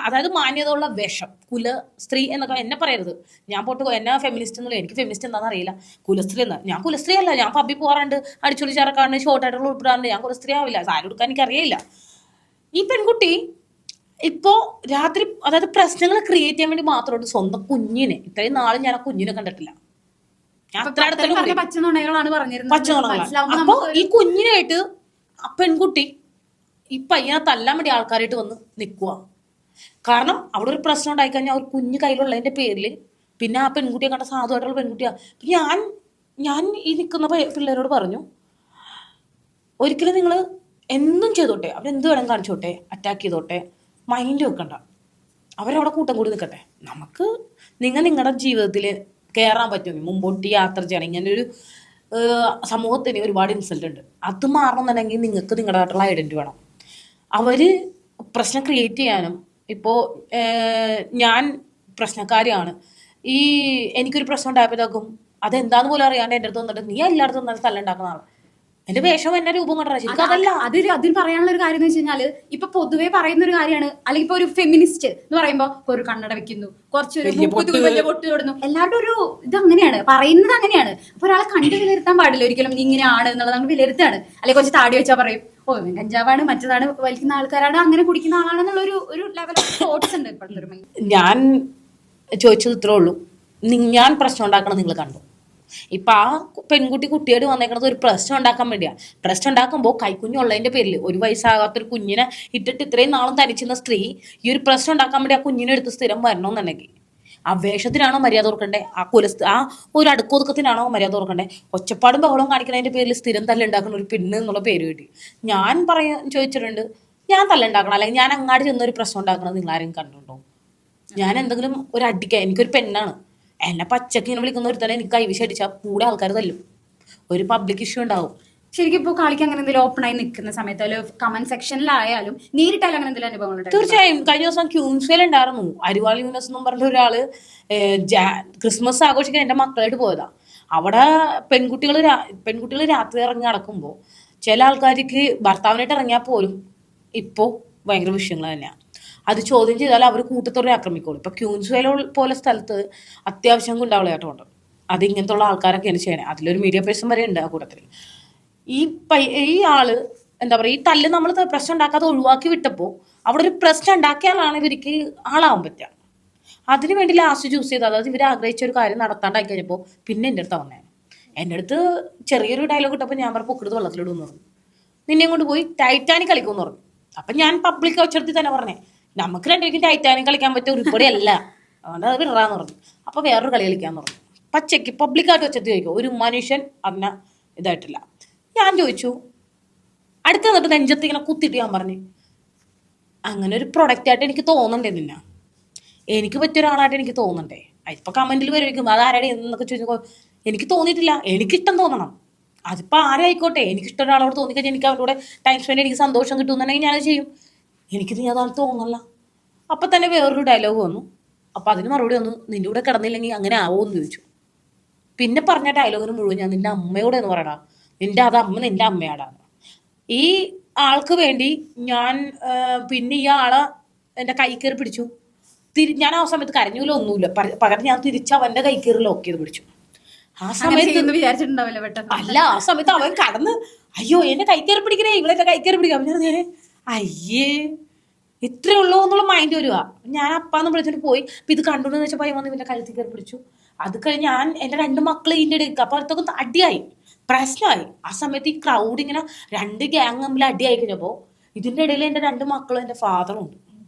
അതായത് മാന്യതയുള്ള വേഷം, കുല സ്ത്രീ എന്നൊക്കെ എന്നെ പറയരുത്. ഞാൻ എന്നെ ഫെമിനിസ്റ്റ് എന്നുള്ള, എനിക്ക് ഫെമിനിസ്റ്റ് എന്താണെന്ന് അറിയില്ല. കുലസ്ത്രീ എന്നാ, ഞാൻ കുലസ്ത്രീ അല്ല. ഞാൻ പബ്ബി പോകാറുണ്ട്, അടിച്ചൊളി ചേർക്കാറുണ്ട്, ഷോർട്ടായിട്ടുള്ള ഉൾപ്പെടാറുണ്ട്. ഞാൻ കുലസ്ത്രീ ആവില്ല, സാരി എടുക്കാൻ എനിക്ക് അറിയില്ല. ഈ പെൺകുട്ടി ഇപ്പോ രാത്രി, അതായത് പ്രശ്നങ്ങൾ ക്രിയേറ്റ് ചെയ്യാൻ വേണ്ടി മാത്രമായിട്ട് സ്വന്തം കുഞ്ഞിനെ, ഇത്രയും നാളും ഞാൻ ആ കുഞ്ഞിനെ കണ്ടിട്ടില്ല. പച്ചനുണകളാണ് പറഞ്ഞിരുന്നത്. അപ്പൊ ഈ കുഞ്ഞിനായിട്ട് ആ പെൺകുട്ടി ഈ പയ്യനെ തല്ലാൻ വേണ്ടി ആൾക്കാരായിട്ട് വന്ന് നിൽക്കുക. കാരണം അവിടെ ഒരു പ്രശ്നം ഉണ്ടായിക്കഴിഞ്ഞാൽ ഒരു കുഞ്ഞ് കയ്യിലുള്ളതിന്റെ പേരിൽ പിന്നെ ആ പെൺകുട്ടിയെ കണ്ട സാധുവായിട്ടുള്ള പെൺകുട്ടിയാ. ഞാൻ ഈ നിൽക്കുന്ന പിള്ളേരോട് പറഞ്ഞു, ഒരിക്കലും നിങ്ങൾ എന്തും ചെയ്തോട്ടെ, അവരെന്ത് വേണം കാണിച്ചോട്ടെ, അറ്റാക്ക് ചെയ്തോട്ടെ, മൈൻഡ് വെക്കണ്ട, അവരവിടെ കൂട്ടം കൂടി നിൽക്കട്ടെ. നമുക്ക് നിങ്ങളുടെ ജീവിതത്തിൽ കയറാൻ പറ്റും, മുമ്പോട്ട് യാത്ര ചെയ്യണം. ഇങ്ങനെ ഒരു സമൂഹത്തിന് ഒരുപാട് ഇൻസൾട്ട് ഉണ്ട്, അത് മാറണമെന്നുണ്ടെങ്കിൽ നിങ്ങൾക്ക് നിങ്ങളുടേതായിട്ടുള്ള ഐഡന്റിറ്റി വേണം. അവര് പ്രശ്നം ക്രിയേറ്റ് ചെയ്യാനും ഇപ്പോൾ ഞാൻ പ്രശ്നക്കാരിയാണ്, ഈ എനിക്കൊരു പ്രശ്നം ഉണ്ടായപ്പോഴത്തേക്കും അതെന്താന്ന് പോലും അറിയാണ്ട് എൻ്റെ അടുത്ത് വന്നിട്ട് നീ എല്ലായിടത്തും വന്നിട്ട് തല്ലുണ്ടാക്കുന്ന ആളാണ്. എന്റെ വേഷം എന്നെ രൂപം കണ്ടാ ശരിക്കും അതല്ല. അതിന് പറയാനുള്ള ഒരു കാര്യം എന്ന് വെച്ച് കഴിഞ്ഞാല് ഇപ്പൊ പൊതുവെ പറയുന്ന ഒരു കാര്യമാണ്, അല്ലെങ്കിൽ ഇപ്പൊ ഒരു ഫെമിനിസ്റ്റ് എന്ന് പറയുമ്പോ ഒരു കണ്ണട വെക്കുന്നു, കുറച്ചൊരു വലിയ പൊട്ട് തൊടുന്നു, എല്ലാവരുടെ ഒരു ഇത് അങ്ങനെയാണ് പറയുന്നത്, അങ്ങനെയാണ്. അപ്പൊ ഒരാളെ കണ്ട് വിലയിരുത്താൻ പാടില്ല ഒരിക്കലും, നീ ഇങ്ങനെയാണ് എന്നുള്ളത് നമ്മൾ വിലയിരുത്താണ്. അല്ലെങ്കിൽ കുറച്ച് താടി വെച്ചാൽ പറയും ഓ കഞ്ചാവാണ്, മറ്റതാണ് വലിക്കുന്ന ആൾക്കാരാണ്, അങ്ങനെ കുടിക്കുന്ന ആളാണെന്നുള്ള ഒരു ലെവൽ ഓഫ് തോട്ട്സ് ഉണ്ട് ഇപ്പോഴത്തെ ഒരു മൈൻഡ്. ഞാൻ ചോദിച്ചത് ഇത്രേ ഉള്ളൂ, ഞാൻ പ്രശ്നം ഉണ്ടാക്കണം നിങ്ങൾ കണ്ടു. ഇപ്പൊ ആ കുട്ടിയോട് വന്നേക്കണത് ഒരു പ്രശ്നം ഉണ്ടാക്കാൻ വേണ്ടിയാ. പ്രശ്നം ഉണ്ടാക്കുമ്പോൾ കൈക്കുഞ്ഞുള്ളതിന്റെ പേരിൽ, ഒരു വയസ്സാകാത്തൊരു കുഞ്ഞിനെ ഇട്ടിട്ട് ഇത്രയും നാളും തനിച്ചുന്ന സ്ത്രീ ഈ ഒരു പ്രശ്നം ഉണ്ടാക്കാൻ വേണ്ടി ആ കുഞ്ഞിനെ എടുത്ത് സ്ഥിരം വരണമെന്നുണ്ടെങ്കിൽ ആ വേഷത്തിനാണോ മര്യാദ ഓർക്കണ്ടേ, ആ ഒരു അടുക്കൊതുക്കത്തിനാണോ മര്യാദ ഓർക്കണ്ടേ? ഒച്ചപ്പാടും ബഹളവും കാണിക്കുന്നതിന്റെ പേരിൽ സ്ഥിരം തല്ലുണ്ടാക്കുന്ന ഒരു പെണ്ണ് എന്നുള്ള പേര് കിട്ടി. ഞാൻ ചോദിച്ചിട്ടുണ്ട്, ഞാൻ തല്ലുണ്ടാക്കണം അല്ലെങ്കിൽ ഞാൻ അങ്ങാടി ചെന്നൊരു പ്രശ്നം ഉണ്ടാക്കണത് നിങ്ങൾ ആരെയും കണ്ടുണ്ടോ? ഞാൻ എന്തെങ്കിലും ഒരു അടിക്കാൻ, എനിക്കൊരു പെണ്ണാണ്, എന്നെ പച്ചക്ക് ഇങ്ങനെ വിളിക്കുന്ന ഒരു തന്നെ എനിക്ക് കൈവിശ അടിച്ചാൽ കൂടെ ആൾക്കാർ തല്ലും, ഒരു പബ്ലിക് ഇഷ്യൂ ഉണ്ടാവും. ശരിക്കും ഇപ്പോൾ കളിക്ക് അങ്ങനെ എന്തെങ്കിലും ഓപ്പൺ ആയി നിൽക്കുന്ന സമയത്ത് കമന്റ് സെക്ഷനിലായാലും നേരിട്ടാലും അങ്ങനെ എന്തെങ്കിലും അനുഭവങ്ങൾ? തീർച്ചയായും. കഴിഞ്ഞ ദിവസം ക്യൂൻസിൽ ഉണ്ടായിരുന്നു, അരിവാൾ യൂനസ് എന്നും പറഞ്ഞ ഒരാള് ക്രിസ്മസ് ആഘോഷിക്കാൻ എന്റെ മക്കളായിട്ട് പോയതാ. അവിടെ പെൺകുട്ടികൾ രാത്രി ഇറങ്ങി നടക്കുമ്പോൾ ചില ആൾക്കാർക്ക് ഭർത്താവിനായിട്ട് ഇറങ്ങിയാൽ പോലും ഇപ്പോ ഭയങ്കര വിഷയങ്ങൾ തന്നെയാണ്. അത് ചോദ്യം ചെയ്താൽ അവർ കൂട്ടത്തോടെ ആക്രമിക്കുള്ളൂ. ഇപ്പൊ ക്യൂൻസ്വേല പോലെ സ്ഥലത്ത് അത്യാവശ്യം ഗുണ്ടാവിളയാട്ടം ഉണ്ട്. അത് ഇങ്ങനത്തെ ഉള്ള ആൾക്കാരൊക്കെയാണ് ചെയ്യണേ. അതിലൊരു മീഡിയ പേഴ്സൺ വരെ ഉണ്ട് ആ കൂട്ടത്തിൽ. ഈ ആള് എന്താ പറയുക, ഈ തല്ല് നമ്മൾ പ്രശ്നം ഉണ്ടാക്കാതെ ഒഴിവാക്കി വിട്ടപ്പോൾ അവിടെ ഒരു പ്രശ്നം ഉണ്ടാക്കിയാലാണ് ഇവർക്ക് ആളാവാൻ പറ്റുക. അതിനു വേണ്ടി ലാസ്റ്റ് ചൂസ് ചെയ്ത്, അതായത് ഇവർ ആഗ്രഹിച്ച ഒരു കാര്യം നടത്താണ്ടായി കഴിഞ്ഞപ്പോൾ പിന്നെ എൻ്റെ അടുത്ത് വന്നേ. എൻ്റെ അടുത്ത് ചെറിയൊരു ഡയലോഗ് ഇട്ടപ്പോൾ ഞാൻ പറഞ്ഞ പൊക്കെടുത്ത് വെള്ളത്തിലിടുമെന്ന് പറഞ്ഞു, നിന്നെയും കൊണ്ട് പോയി ടൈറ്റാനിക് കളിക്കുമെന്ന് പറഞ്ഞു. അപ്പം ഞാൻ പബ്ലിക് ഒച്ചെടുത്തി തന്നെ പറഞ്ഞേ, നമുക്ക് രണ്ടുപേർക്കും ടൈറ്റാനിക് കളിക്കാൻ പറ്റിയ ഉരുപ്പടി അല്ല, അതുകൊണ്ട് അത് വിടാന്ന് പറഞ്ഞു. അപ്പോൾ വേറൊരു കളി കളിക്കാന്ന് പറഞ്ഞു. പച്ചയ്ക്ക് പബ്ലിക്കായിട്ട് വെച്ചെത്തി ചോദിക്കും, ഒരു മനുഷ്യൻ അതിനെ ഇതായിട്ടില്ല. ഞാൻ ചോദിച്ചു, അടുത്ത് നിന്നിട്ട് നെഞ്ചത്ത് ഇങ്ങനെ കുത്തിയിട്ട് ഞാൻ പറഞ്ഞു, അങ്ങനെ ഒരു പ്രൊഡക്റ്റായിട്ട് എനിക്ക് തോന്നണ്ടേ നിന്നെ, എനിക്ക് പറ്റിയ ഒരാളായിട്ട് എനിക്ക് തോന്നണ്ടേ? ഇപ്പൊ കമന്റിൽ വരുമായിരിക്കും അതാരുടെ എന്നൊക്കെ ചോദിച്ചപ്പോൾ എനിക്ക് തോന്നിയിട്ടില്ല. എനിക്കിഷ്ടം തോന്നണം, അതിപ്പോൾ ആരായിക്കോട്ടെ. എനിക്കിഷ്ടം ഒരാളോട് തോന്നിക്കഴിഞ്ഞാൽ എനിക്ക് അവരോട് ടൈം സ്പെൻഡ്, എനിക്ക് സന്തോഷം കിട്ടുമെന്നുണ്ടെങ്കിൽ ഞാനത് ചെയ്യും. എനിക്കിത് ഞാൻ അതാണ് തോന്നല്ല. അപ്പം തന്നെ വേറൊരു ഡയലോഗ് വന്നു. അപ്പം അതിന് മറുപടി വന്നു, നിന്റെ കൂടെ കിടന്നില്ലെങ്കിൽ അങ്ങനെ ആവുമെന്ന് ചോദിച്ചു. പിന്നെ പറഞ്ഞ ഡയലോഗിന് മുഴുവൻ ഞാൻ നിന്റെ അമ്മയോടെ എന്ന് പറയടാ, നിന്റെ അത് അമ്മ നിന്റെ അമ്മയാടാണ്. ഈ ആൾക്ക് വേണ്ടി ഞാൻ പിന്നെ ഈ ആളെ എൻ്റെ കൈ കയറി പിടിച്ചു. ഞാൻ ആ സമയത്ത് കരഞ്ഞൂല ഒന്നുമില്ല, പകരം ഞാൻ തിരിച്ച് അവൻ്റെ കൈ കയറി ലോക്ക് ചെയ്ത് പിടിച്ചു. ആ സമയത്ത് വിചാരിച്ചിട്ടുണ്ടാവില്ല പെട്ടെന്ന്. അല്ല, ആ സമയത്ത് അവൻ കടന്ന് അയ്യോ എന്നെ കൈ കയറി പിടിക്കണേ, ഇവളെന്റെ കൈ കയറി പിടിക്കാം. ഞാൻ അയ്യേ ഇത്രേ ഉള്ളൂ എന്നുള്ള മൈൻഡ് വരുക. ഞാൻ അപ്പാന്ന് വിളിച്ചിട്ട് പോയി. അപ്പൊ ഇത് കണ്ടുന്ന് വെച്ചാൽ പയ്യൻ വന്ന് ഇവന്റെ കഴുത്തിൽ കയറി പിടിച്ചു. അത് കഴിഞ്ഞ് ഞാൻ എൻ്റെ 2 മക്കൾ ഇതിൻ്റെ ഇടയ്ക്ക്, അപ്പൊ അതൊക്കെ അടിയായി, പ്രശ്നമായി. ആ സമയത്ത് ഈ ക്രൗഡ് ഇങ്ങനെ 2 ഗ്യാങ് തമ്മിൽ അടിയായി കഴിഞ്ഞപ്പോൾ ഇതിൻ്റെ ഇടയിൽ എൻ്റെ 2 മക്കളും എൻ്റെ ഫാദറും ഉണ്ട്.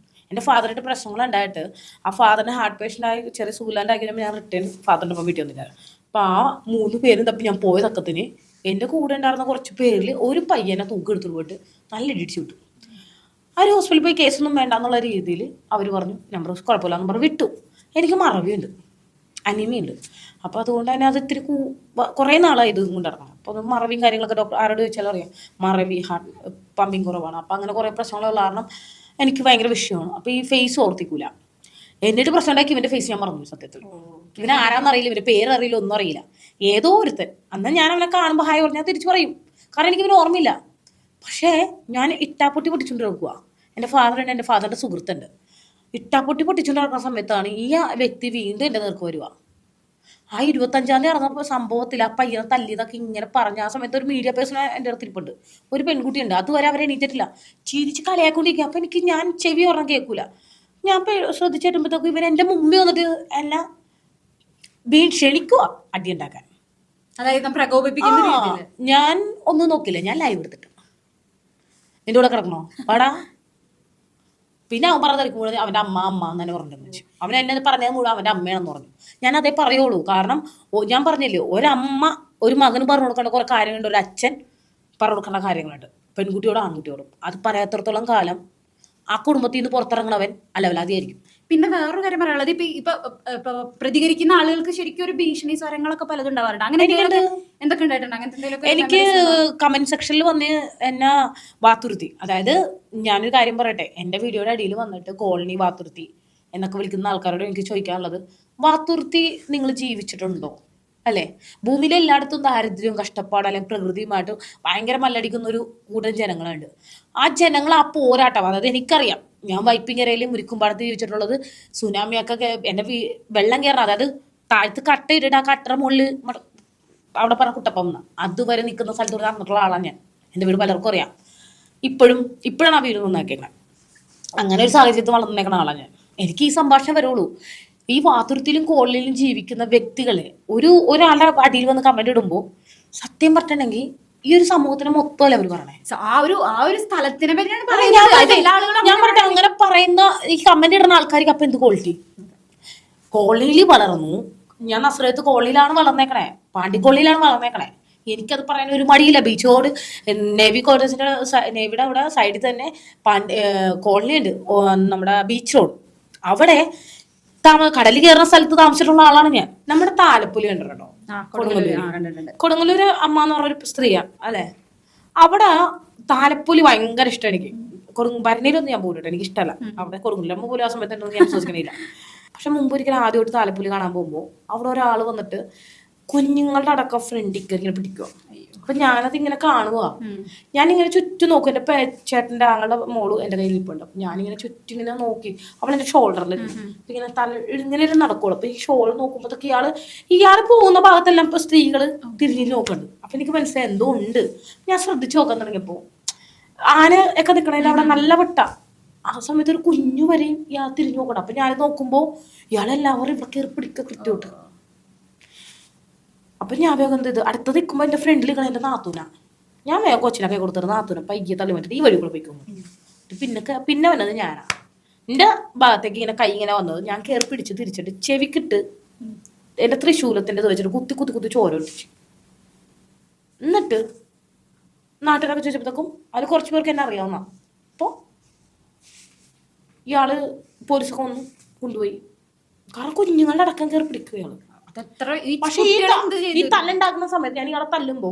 എൻ്റെ ഫാദറിൻ്റെ പ്രശ്നങ്ങൾ ഉണ്ടായിട്ട് ആ ഫാദറിന് ഹാർട്ട് പേഷ്യൻ്റായി ചെറിയ സുഖമില്ലാണ്ടായി കഴിഞ്ഞപ്പോൾ ഞാൻ റിട്ടേൺ ഫാദറിൻ്റെ ഒപ്പം വീട്ടിൽ വന്നില്ല. അപ്പം ആ 3 പേരും തപ്പി ഞാൻ പോയ തക്കത്തിന് എൻ്റെ കൂടെ ഉണ്ടായിരുന്ന കുറച്ച് പേരിൽ ഒരു പയ്യനെ തൂക്കെടുത്തിട്ട് പോയിട്ട് നല്ല ഇടിച്ചു വിട്ടു. ആ ഒരു ഹോസ്പിറ്റലിൽ പോയി കേസൊന്നും വേണ്ട എന്നുള്ള രീതിയിൽ അവർ പറഞ്ഞു നമ്പർ കുഴപ്പമില്ല എന്ന് പറഞ്ഞ് വിട്ടു. എനിക്ക് മറവിയുണ്ട്, അനീമിയുണ്ട്. അപ്പോൾ അതുകൊണ്ട് തന്നെ അത് ഇത്തിരി കുറേ നാളായി ഇത് കൊണ്ടിറങ്ങണം. അപ്പോൾ അത് മറവിയും കാര്യങ്ങളൊക്കെ ഡോക്ടർ ആരോട് ചോദിച്ചാലും അറിയാം, മറവി ഹാർട്ട് പമ്പിങ് കുറവാണ്. അപ്പോൾ അങ്ങനെ കുറേ പ്രശ്നങ്ങളുള്ള കാരണം എനിക്ക് ഭയങ്കര വിഷയമാണ്. അപ്പോൾ ഈ ഫേസ് ഓർത്തിക്കൂല. എന്നിട്ട് പ്രശ്നം ഉണ്ടാക്കി ഇവൻ്റെ ഫേസ് ഞാൻ മറന്നു. സത്യത്തിൽ ഇവനെ ആരാന്നറിയില്ല, ഇവൻ്റെ പേരറിയില്ല, ഒന്നും അറിയില്ല. ഏതോ ഒരുത്തൻ. അന്ന് ഞാൻ അവനെ കാണുമ്പോൾ ഹായ് പറഞ്ഞാൽ തിരിച്ചു പറയും, കാരണം എനിക്ക് ഇവന് ഓർമ്മയില്ല. പക്ഷേ ഞാൻ ഇട്ടാപ്പൊട്ടി പൊട്ടിച്ചുകൊണ്ട് നടക്കുക. എൻ്റെ ഫാദറുണ്ട്, എൻ്റെ ഫാദറിൻ്റെ സുഹൃത്തുണ്ട്. ഇട്ടാപ്പൊട്ടി പൊട്ടിച്ചുകൊണ്ട് നടക്കുന്ന സമയത്താണ് ഈ വ്യക്തി വീണ്ടും എൻ്റെ നേർക്ക് വരിക. ആ 25-ാം തീയതി നടന്ന സംഭവത്തിൽ ആ പയ്യനെ തല്ലിയതൊക്കെ ഇങ്ങനെ പറഞ്ഞ ആ സമയത്ത് ഒരു മീഡിയ പേഴ്സൺ എൻ്റെ അടുത്ത് ഇരിപ്പുണ്ട്, ഒരു പെൺകുട്ടിയുണ്ട്. അതുവരെ അവരെ എണീറ്റിട്ടില്ല, ചിരിച്ച് കളിയാക്കൊണ്ടിരിക്കുക. അപ്പം എനിക്ക് ഞാൻ ചെവി ഓർമ്മ കേൾക്കൂല. ഞാൻ ശ്രദ്ധിച്ചിട്ടുമ്പോഴത്തേക്കും ഇവൻ എൻ്റെ മുമ്പിൽ വന്നിട്ട് എന്നെ ക്ഷണിക്കുക അടി ഉണ്ടാക്കാൻ. അതായത് പ്രകോപിപ്പിക്കുന്ന. ഞാൻ ഒന്നും നോക്കില്ല, ഞാൻ ലൈവ് എടുത്തിട്ട് നിന്റെ കൂടെ കിടക്കണോ പാടാ. പിന്നെ അവൻ പറഞ്ഞിരിക്കുമ്പോൾ അവൻ്റെ അമ്മ എന്ന് തന്നെ പറഞ്ഞിട്ടുണ്ടെന്ന് വെച്ചു. അവൻ എന്നെ പറഞ്ഞത് മുഴുവൻ അവൻ്റെ അമ്മയാണെന്ന് പറഞ്ഞു. ഞാൻ അതേ പറയുള്ളൂ, കാരണം ഞാൻ പറഞ്ഞില്ലേ, ഒരമ്മ ഒരു മകന് പറഞ്ഞു കൊടുക്കേണ്ട കുറേ കാര്യങ്ങളുണ്ട്, ഒരു അച്ഛൻ പറഞ്ഞു കൊടുക്കേണ്ട കാര്യങ്ങളുണ്ട്, പെൺകുട്ടിയോടും ആൺകുട്ടിയോടും. അത് പറയാത്തിടത്തോളം കാലം ആ കുടുംബത്തിൽ നിന്ന് പുറത്തിറങ്ങണവൻ അലവലാതിയായിരിക്കും. പിന്നെ വേറൊരു കാര്യം പറയാനുള്ളത്, ഇപ്പൊ പ്രതികരിക്കുന്ന ആളുകൾക്ക് ശരിക്കും ഒരു ഭീഷണി സ്വരങ്ങളൊക്കെ പലതും ഉണ്ടാവാറുണ്ട്. അങ്ങനെ എന്തൊക്കെ ഉണ്ടായിട്ടുണ്ട്? അങ്ങനത്തെ എന്തെങ്കിലുമൊക്കെ എനിക്ക് കമന്റ് സെക്ഷനിൽ വന്ന് എന്നെ വാത്തുരുത്തി. അതായത് ഞാനൊരു കാര്യം പറയട്ടെ, എന്റെ വീഡിയോയുടെ അടിയിൽ വന്നിട്ട് കോളനി വാത്തുരുത്തി എന്നൊക്കെ വിളിക്കുന്ന ആൾക്കാരോട് എനിക്ക് ചോദിക്കാനുള്ളത്, വാത്തുരുത്തി നിങ്ങൾ ജീവിച്ചിട്ടുണ്ടോ? അല്ലെ, ഭൂമിയിലെ എല്ലായിടത്തും ദാരിദ്ര്യവും കഷ്ടപ്പാടും അല്ലെങ്കിൽ പ്രകൃതിയുമായിട്ട് ഭയങ്കര മല്ലടിക്കുന്ന ഒരു കൂട്ടം ജനങ്ങളുണ്ട്. ആ ജനങ്ങൾ ആ പോരാട്ടം, അതായത് എനിക്കറിയാം, ഞാൻ വൈപ്പിങ്ങരയിൽ മുരിക്കുംപാടത്ത് ജീവിച്ചിട്ടുള്ളത്. സുനാമിയൊക്കെ എന്റെ വെള്ളം കയറണം, അതായത് താഴത്ത് കട്ട ഇട്ടിട്ട് ആ കട്ടറ മുകളിൽ അവിടെ പറഞ്ഞ കുട്ടപ്പം അതുവരെ നിൽക്കുന്ന സ്ഥലത്തോട് നടന്നിട്ടുള്ള ആളാണ് ഞാൻ. എൻ്റെ വീട് പലർക്കും അറിയാം. ഇപ്പോഴാണ് ആ വീട് നന്നാക്കിയേക്കണം. അങ്ങനെ ഒരു സാഹചര്യത്തിൽ വളർന്നേക്കുന്ന ആളാണ് ഞാൻ. എനിക്ക് ഈ സംഭാഷണം വരുള്ളൂ. ഈ വാതുരത്തിലും കോളനിയിലും ജീവിക്കുന്ന വ്യക്തികളെ ഒരാളുടെ അടിയിൽ വന്ന് കമന്റ് ഇടുമ്പോൾ സത്യം പറഞ്ഞിട്ടുണ്ടെങ്കിൽ ഈ ഒരു സമൂഹത്തിന് മൊത്തമല്ല അവർ പറയണേ. ആ ഒരു സ്ഥലത്തിനെ പറ്റിയാണ് ഞാൻ പറയട്ടെ, അങ്ങനെ പറയുന്ന ഈ കമന്റ് ഇടുന്ന ആൾക്കാർക്ക് അപ്പൊ എന്ത് ക്വാളിറ്റി? കോളനിയിൽ വളർന്നു, ഞാൻ നസ്രത്ത് കോളനിയിലാണ് വളർന്നേക്കണേ, പാണ്ടിക്കോളനിയിലാണ് വളർന്നേക്കണേ. എനിക്കത് പറയാൻ ഒരു മടിയില്ല. ബീച്ചോട് നേവി കോളേജിന്റെ നേവിയുടെ അവിടെ സൈഡിൽ തന്നെ കോളനി ഉണ്ട്, നമ്മുടെ ബീച്ച് റോഡ്. അവിടെ കടലിൽ കയറുന്ന സ്ഥലത്ത് താമസിച്ചിട്ടുള്ള ആളാണ് ഞാൻ. നമ്മുടെ താലപ്പൊലി കണ്ടിട്ടുണ്ടോ? കൊടുങ്ങല്ലൂര് അമ്മ എന്ന് പറഞ്ഞൊരു സ്ത്രീയാണ് അല്ലെ. അവിടെ താലപ്പൊലി ഭയങ്കര ഇഷ്ടം എനിക്ക്. ഭരണിയിലൊന്നും ഞാൻ പോലും എനിക്ക് ഇഷ്ടമല്ല. അവിടെ കൊടുങ്ങല്ലൂരമ്മ പോലും ആ സമയത്ത് ഞാൻ വിശ്വസിക്കണില്ല. പക്ഷെ മുമ്പ് ഒരിക്കലും ആദ്യമായിട്ട് താലപ്പൊലി കാണാൻ പോകുമ്പോൾ അവിടെ ഒരാൾ വന്നിട്ട് കുഞ്ഞുങ്ങളുടെ അടക്കം ഫ്രണ്ടിൽ കയറി ഇങ്ങനെ പിടിക്കുക. അപ്പൊ ഞാനത് ഇങ്ങനെ കാണുക. ഞാനിങ്ങനെ ചുറ്റും നോക്കും. എന്റെ ചേട്ടന്റെ ആങ്ങളുടെ മോള് എന്റെ കയ്യിൽ ഇരിപ്പുണ്ട്. അപ്പൊ ഞാനിങ്ങനെ ചുറ്റും ഇങ്ങനെ നോക്കി. അവൾ എന്റെ ഷോൾഡറിൽ ഇങ്ങനെ ഇങ്ങനെ നടക്കുള്ളൂ. അപ്പൊ ഈ ഷോൾ നോക്കുമ്പോഴത്തേക്ക് ഇയാള് പോകുന്ന ഭാഗത്തെല്ലാം ഇപ്പൊ സ്ത്രീകള് തിരിഞ്ഞു നോക്കുന്നുണ്ട്. അപ്പൊ എനിക്ക് മനസ്സിലായി എന്തോ ഉണ്ട്. ഞാൻ ശ്രദ്ധിച്ചു നോക്കാൻ തുടങ്ങിയപ്പോ ആന ഒക്കെ നിക്കണേൽ അവിടെ നല്ല വെട്ട. ആ സമയത്ത് ഒരു കുഞ്ഞു വരെയും ഇയാൾ തിരിഞ്ഞു നോക്കണം. അപ്പൊ ഞാൻ നോക്കുമ്പോ ഇയാളെല്ലാവരും ഇവിടെ കയറി പിടിക്കുക കൃത്യമായിട്ട്. അപ്പൊ ഞാൻ വേഗം എന്ത് ചെയ്തു, അടുത്ത് നിൽക്കുമ്പോ എന്റെ ഫ്രണ്ടിൽ നിൽക്കണ എന്റെ നാത്തൂന. ഞാൻ വേഗം കൊച്ചിനൊക്കെ കൊടുത്തിട്ട് നാത്തൂന പയ്യെ തള്ളി മാറ്റിട്ട് ഈ വഴി കൂടെ പോയിക്കുന്നു. പിന്നെ വന്നത് ഞാനാ. എന്റെ ഭാഗത്തേക്ക് ഇങ്ങനെ കൈ ഇങ്ങനെ വന്നത് ഞാൻ കയറി പിടിച്ച് തിരിച്ചിട്ട് ചെവിക്കിട്ട് എന്റെ തൃശൂലത്തിന്റെ വെച്ചിട്ട് കുത്തി കുത്തി കുത്തി ചോര ഒഴിച്ചു. എന്നിട്ട് നാട്ടുകാരൊക്കെ ചോദിച്ചപ്പോഴത്തേക്കും അത് കുറച്ചു പേർക്ക് എന്നെ അറിയാവുന്ന. അപ്പൊ ഇയാള് പോലീസൊക്കെ വന്ന് കൊണ്ടുപോയി. കാരണം കുഞ്ഞുങ്ങളുടെ അടക്കം കയറി പിടിക്കുക ഇയാള്. പക്ഷെ ഈ തല്ലുണ്ടാക്കുന്ന സമയത്ത് ഞാൻ ഇയാളെ തല്ലുമ്പോ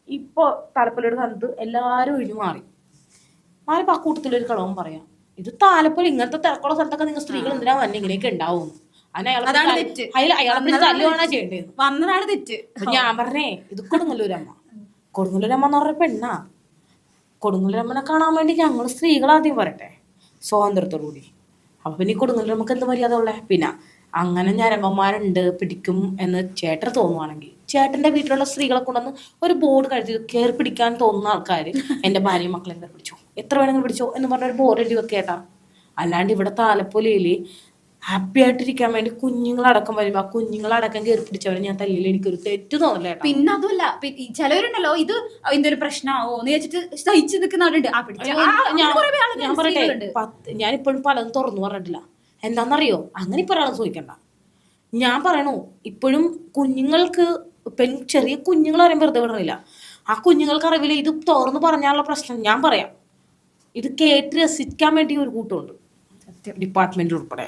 ഇപ്പൊ താലപ്പൊലിയുടെ സ്ഥലത്ത് എല്ലാരും ഒഴിഞ്ഞു മാറിപ്പോ ആ കൂട്ടത്തിലൊരു കളവും പറയാം, ഇത് താലപ്പൊലി ഇങ്ങനത്തെ തിരക്കുള്ള സ്ഥലത്തൊക്കെ നിങ്ങൾ സ്ത്രീകൾ എന്തിനാ വന്നെ ഇങ്ങനെയൊക്കെ ഉണ്ടാവും. അയാളെ തല്ലുവാണോ ചെയ്യേണ്ടത്? വന്നതാണ് തെറ്റ്. ഞാൻ പറഞ്ഞേ, ഇത് കൊടുങ്ങല്ലൂരമ്മ എന്ന് പറഞ്ഞ പെണ്ണാ. കൊടുങ്ങല്ലൂരമ്മനെ കാണാൻ വേണ്ടി ഞങ്ങൾ സ്ത്രീകൾ ആദ്യം പറയട്ടെ സ്വാതന്ത്ര്യത്തോടു കൂടി. അപ്പൊ പിന്നെ ഈ കൊടുങ്ങല്ലൂരമ്മക്ക് എന്ത് മര്യാദ ഉള്ളേ? പിന്നെ അങ്ങനെ ഞരമ്പന്മാരുണ്ട് പിടിക്കും എന്ന് ചേട്ടന് തോന്നുവാണെങ്കിൽ ചേട്ടന്റെ വീട്ടിലുള്ള സ്ത്രീകളെ കൊണ്ടുവന്ന് ഒരു ബോർഡ് കഴുതി കയറി പിടിക്കാൻ തോന്നുന്ന ആൾക്കാർ എന്റെ ഭാര്യയും മക്കളെ കയറി പിടിച്ചോ, എത്ര വേണമെങ്കിലും പിടിച്ചോ എന്ന് പറഞ്ഞ ഒരു ബോർഡ് എഴുതി വെക്കേട്ടാ. അല്ലാണ്ട് ഇവിടെ താലപ്പൊലിയില് ഹാപ്പി ആയിട്ടിരിക്കാൻ വേണ്ടി കുഞ്ഞുങ്ങളടക്കം വരുമ്പോ ആ കുഞ്ഞുങ്ങളടക്കം കയറി പിടിച്ചവരെ ഞാൻ തല്ലിയിൽ എനിക്കൊരു തെറ്റ് തോന്നില്ല. പിന്നെ അതുമല്ല, ചിലവരുണ്ടല്ലോ ഇത് എന്തൊരു പ്രശ്നമാവോ എന്ന് വെച്ചിട്ട് സഹിച്ചു നിൽക്കുന്നവരുണ്ട്. ഞാൻ പറയട്ടെ, ഞാനിപ്പോഴും പലതും തുറന്നു പറഞ്ഞിട്ടില്ല. എന്താണെന്നറിയോ, അങ്ങനെ ഇപ്പൊ ഒരാളെ ചോദിക്കണ്ട. ഞാൻ പറയണു, ഇപ്പോഴും കുഞ്ഞുങ്ങൾക്ക് ചെറിയ കുഞ്ഞുങ്ങൾ അറിയാൻ വെറുതെ വിടണില്ല. ആ കുഞ്ഞുങ്ങൾക്ക് അറിവില്ല. ഇത് തുറന്നു പറഞ്ഞാലുള്ള പ്രശ്നം ഞാൻ പറയാം. ഇത് കേട്ട് രസിക്കാൻ വേണ്ടി ഒരു കൂട്ടമുണ്ട് ഡിപ്പാർട്ട്മെന്റ് ഉൾപ്പെടെ.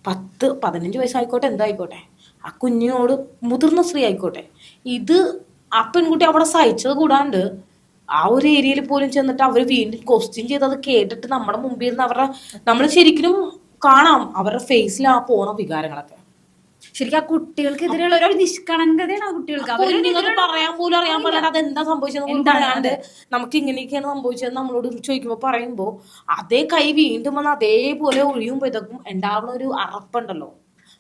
10-15 വയസ്സായിക്കോട്ടെ, എന്തായിക്കോട്ടെ, ആ കുഞ്ഞിനോട് മുതിർന്ന സ്ത്രീ ആയിക്കോട്ടെ, ഇത് ആ പെൺകുട്ടി അവിടെ സഹിച്ചത് കൂടാണ്ട് ആ ഒരു ഏരിയയിൽ പോലും ചെന്നിട്ട് അവർ വീണ്ടും ക്വസ്റ്റ്യൻ ചെയ്തത് കേട്ടിട്ട് നമ്മുടെ മുമ്പിൽ നിന്ന് നമ്മൾ ശരിക്കും കാണാം അവരുടെ ഫേസിൽ ആ പോണ വികാരങ്ങളൊക്കെ. ശരിക്കും ആ കുട്ടികൾക്കെതിരെയുള്ള ഒരു നിഷ്കളങ്കതയാണ് ആ കുട്ടികൾക്ക്. നിങ്ങൾക്ക് പറയാൻ പോലും അറിയാൻ പാടില്ല അതെന്താ സംഭവിച്ചത് പറയാണ്ട് നമുക്ക് ഇങ്ങനെയൊക്കെയാണ് സംഭവിച്ചത് നമ്മളോട് ചോദിക്കുമ്പോ പറയുമ്പോ അതേ കൈ വീണ്ടും വന്ന് അതേപോലെ ഒഴിയുമ്പോ ഇതൊക്കെ ഉണ്ടാവുന്ന ഒരു അറപ്പുണ്ടല്ലോ,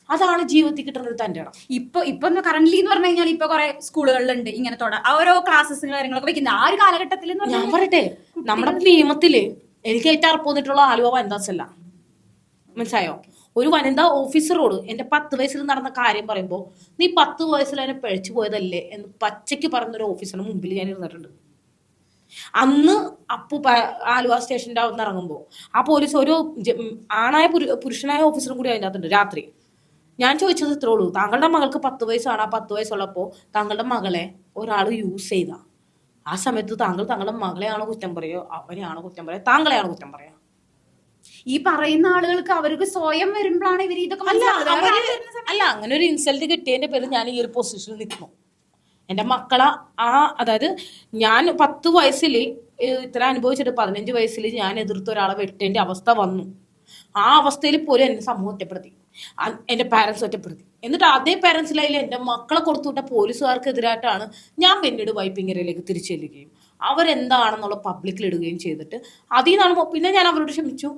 അതാണ് ജീവിതത്തിൽ കിട്ടുന്ന ഒരു തന്റെ ഇടം. ഇപ്പൊ കറന്റ്ലി എന്ന് പറഞ്ഞു കഴിഞ്ഞാൽ ഇപ്പൊ കുറെ സ്കൂളുകളിലുണ്ട് ഇങ്ങനെ ഓരോ ക്ലാസ്സസ് കാര്യങ്ങളൊക്കെ വെക്കുന്നത്. ആ ഒരു കാലഘട്ടത്തിൽ ഞാൻ പറയട്ടെ, നമ്മുടെ നിയമത്തില് എനിക്ക് ഏറ്റവും അറപ്പോന്നിട്ടുള്ള ആലുവ വനിതാസല്ല, മനസ്സിലായോ? ഒരു വനിതാ ഓഫീസറോട് എന്റെ 10 വയസ്സിൽ നടന്ന കാര്യം പറയുമ്പോൾ നീ 10 വയസ്സിൽ അതിനെ പഴിച്ചു പോയതല്ലേ എന്ന് പച്ചയ്ക്ക് പറഞ്ഞൊരു ഓഫീസറിന് മുമ്പിൽ ഞാൻ ഇരുന്നിട്ടുണ്ട്. അന്ന് ആലുവ സ്റ്റേഷൻ്റെ അവിടെ നിന്ന് ഇറങ്ങുമ്പോൾ ആ പോലീസ് ഒരു ആണായ പുരുഷനായ ഓഫീസറും കൂടി അതിൻ്റെ അകത്തുണ്ട്. രാത്രി ഞാൻ ചോദിച്ചത് ഇത്രേ ഉള്ളൂ, താങ്കളുടെ മകൾക്ക് 10 വയസ്സാണ്. ആ 10 വയസ്സുള്ളപ്പോൾ താങ്കളുടെ മകളെ ഒരാൾ യൂസ് ചെയ്ത ആ സമയത്ത് താങ്കളുടെ മകളെയാണോ കുറ്റം പറയുക, അവനെയാണോ കുറ്റം പറയുക, താങ്കളെയാണോ കുറ്റം പറയുക? ഈ പറയുന്ന ആളുകൾക്ക് അവർക്ക് സ്വയം വരുമ്പോഴാണ് ഇവർ ഇതൊക്കെ മനസ്സിലാവുന്നത്. വേറെ ആള് വരുന്ന സമയത്ത് അല്ല, അങ്ങനെ ഒരു ഇൻസൾട്ട് കിട്ടിയതിന്റെ പേരിൽ ഞാൻ ഈ ഒരു പൊസിഷനിൽ നിൽക്കുന്നു. എൻ്റെ മക്കളെ അതായത് ഞാൻ 10 വയസ്സിൽ ഇത്ര അനുഭവിച്ചിട്ട് 15 വയസ്സിൽ ഞാൻ എതിർത്ത ഒരാളെ വെട്ടേണ്ട അവസ്ഥ വന്നു. ആ അവസ്ഥയിൽ പോലും എന്നെ സമൂഹം ഒറ്റപ്പെടുത്തി, എൻ്റെ പാരൻസ് ഒറ്റപ്പെടുത്തി. എന്നിട്ട് അതേ പാരൻസിലായാലും എൻ്റെ മക്കളെ കൊടുത്തുവിട്ട പോലീസുകാർക്കെതിരായിട്ടാണ് ഞാൻ പിന്നീട് വൈപ്പിങ്ങരയിലേക്ക് തിരിച്ചു ചെല്ലുകയും അവരെന്താണെന്നുള്ള പബ്ലിക്കിൽ ഇടുകയും ചെയ്തിട്ട് അതിൽ നിന്നാണ് പിന്നെ ഞാൻ അവരോട് ക്ഷമിച്ചു.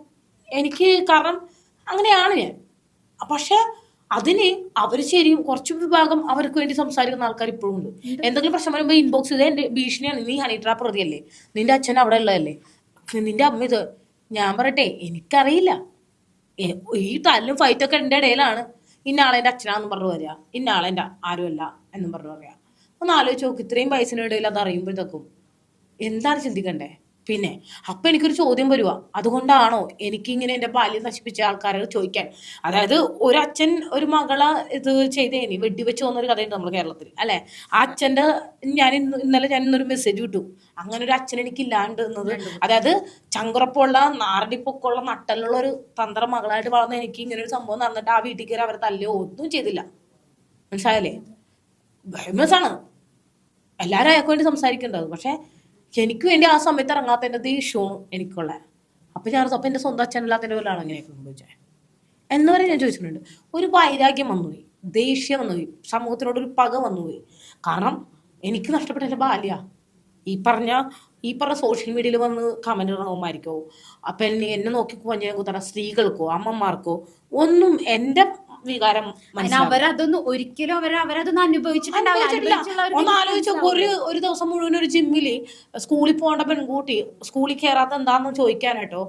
എനിക്ക് കാരണം അങ്ങനെയാണ് ഞാൻ. പക്ഷെ അതിന് അവർ ശരിയും കുറച്ച് വിഭാഗം അവർക്ക് വേണ്ടി സംസാരിക്കുന്ന ആൾക്കാർ ഇപ്പോഴും ഉണ്ട്. എന്തെങ്കിലും പ്രശ്നം വരുമ്പോൾ ഇൻബോക്സ് ചെയ്ത് എൻ്റെ ഭീഷണിയാണ്, നീ ഹണി ട്രാപ്പ് പ്രതിയല്ലേ, നിന്റെ അച്ഛൻ അവിടെ ഉള്ളതല്ലേ, നിന്റെ അമ്മ ഇത്. ഞാൻ പറയട്ടെ, എനിക്കറിയില്ല. ഈ തല്ലും ഫൈറ്റൊക്കെ എൻ്റെ ഇടയിലാണ് ഇന്നാളെ എൻ്റെ അച്ഛനാന്ന് പറഞ്ഞു വരിക, ഇന്നാളെ എൻ്റെ ആരുമല്ല എന്നും പറഞ്ഞു പറയാ. ഒന്ന് ആലോചിച്ച് നോക്ക്, ഇത്രയും വയസ്സിനിടയിൽ അത് അറിയുമ്പോഴത്തേക്കും എന്താണ് ചിന്തിക്കണ്ടേ? പിന്നെ അപ്പൊ എനിക്കൊരു ചോദ്യം വരുക, അതുകൊണ്ടാണോ എനിക്കിങ്ങനെ എൻ്റെ ബാല്യം നശിപ്പിച്ച ആൾക്കാരെ ചോദിക്കാൻ. അതായത് ഒരു അച്ഛൻ ഒരു മകളെ ഇത് ചെയ്തേനി വെടിവെച്ച് പോകുന്നൊരു കഥയുണ്ട് നമ്മുടെ കേരളത്തിൽ അല്ലെ. ആ അച്ഛൻ്റെ ഇന്നലെ ഞാൻ ഇന്നൊരു മെസ്സേജ് വിട്ടു, അങ്ങനെ ഒരു അച്ഛൻ എനിക്ക് ഇല്ലാണ്ട് എന്നത്. അതായത് ചങ്കുറപ്പുള്ള നാറടിപ്പൊക്കെയുള്ള നട്ടലുള്ള ഒരു തന്ത്ര മകളായിട്ട് വളർന്ന എനിക്ക് ഇങ്ങനെ ഒരു സംഭവം നടന്നിട്ട് ആ വീട്ടിൽ കയറി അവരെ തല്ലോ ഒന്നും ചെയ്തില്ല. മനസ്സിലായല്ലേ? ഫേമസ് ആണ്, എല്ലാവരും അയാൾക്ക് വേണ്ടി സംസാരിക്കേണ്ടത്. പക്ഷെ എനിക്ക് വേണ്ടി ആ സമയത്ത് ഇറങ്ങാത്തതിൻ്റെ ദേഷ്യമാണ് എനിക്കുള്ള. അപ്പം ഞാൻ അപ്പം എൻ്റെ സ്വന്തം അച്ഛനല്ലാത്തതിൻ്റെ പോലെയാണ് അങ്ങനെയൊക്കെ സംഭവിച്ചത് എന്നുവരെ ഞാൻ ചോദിച്ചിട്ടുണ്ട്. ഒരു വൈരാഗ്യം വന്നുപോയി, ദേഷ്യം വന്നുപോയി, സമൂഹത്തിനോടൊരു പക വന്നുപോയി. കാരണം എനിക്ക് നഷ്ടപ്പെട്ട എൻ്റെ ബാല്യ ഈ പറഞ്ഞ സോഷ്യൽ മീഡിയയിൽ വന്ന് കമന്റ് ഇടണമായിരിക്കോ, അപ്പം എന്നെ നോക്കി കുഞ്ഞിനെ കുത്തറ സ്ത്രീകൾക്കോ അമ്മമാർക്കോ ഒന്നും എൻ്റെ വികാരം അവരതൊന്നും ഒരിക്കലും അവരതൊന്നും അനുഭവിച്ചിട്ടില്ല. ഒന്ന് ആലോചിച്ചു, ഒരു ദിവസം മുഴുവൻ ഒരു ജിമ്മില് സ്കൂളിൽ പോകേണ്ട പെൺകുട്ടി സ്കൂളിൽ കയറാത്ത എന്താന്ന് ചോദിക്കാനായിട്ടോ